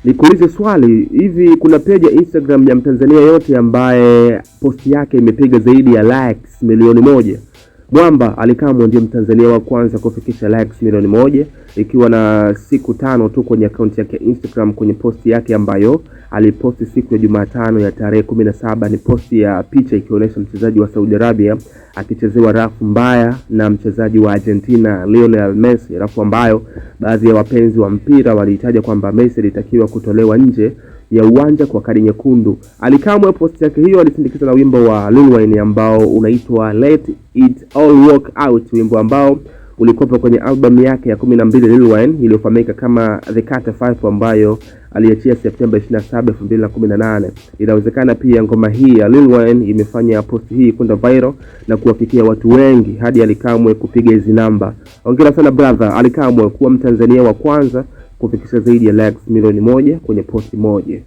Nikuulize swali, hivi kuna page ya Instagram ya Mtanzania yote ambaye posti yake imepiga zaidi ya likes milioni 1? Mwamba Ali Kamwe ndiye Mtanzania wa kwanza kufikisha likes milioni 1 ikiwa na siku 5 tu kwenye account yake ya Instagram. Kwenye posti yake ambayo aliposti siku ya Jumatano ya tarehe 17, ni posti ya picha ikionyesha mchezaji wa Saudi Arabia akichezewa rafu mbaya na mchezaji wa Argentina Lionel Messi, rafu ambayo baadhi ya wapenzi wa mpira walihitaji kwamba Messi alitakiwa kutolewa nje ya uwanja kwa kadi nyekundu. Ali Kamwe post yake hiyo alisindikiza na wimbo wa Lil Wayne ambao unaitwa Let It All Work Out, wimbo ambao ulikopa kwenye album yake ya 12 Lil Wayne iliyofahamika kama The Carter 5 ambayo aliachia Septemba 27, 2018. Inawezekana pia ngoma hii ya Lil Wayne imefanya post hii kwenda viral na kuwafikia watu wengi hadi Ali Kamwe kupiga hizi namba. Hongera sana brother Ali Kamwe kuwa Mtanzania wa kwanza kufikisha zaidi ya likes milioni 1 kwenye posti moja.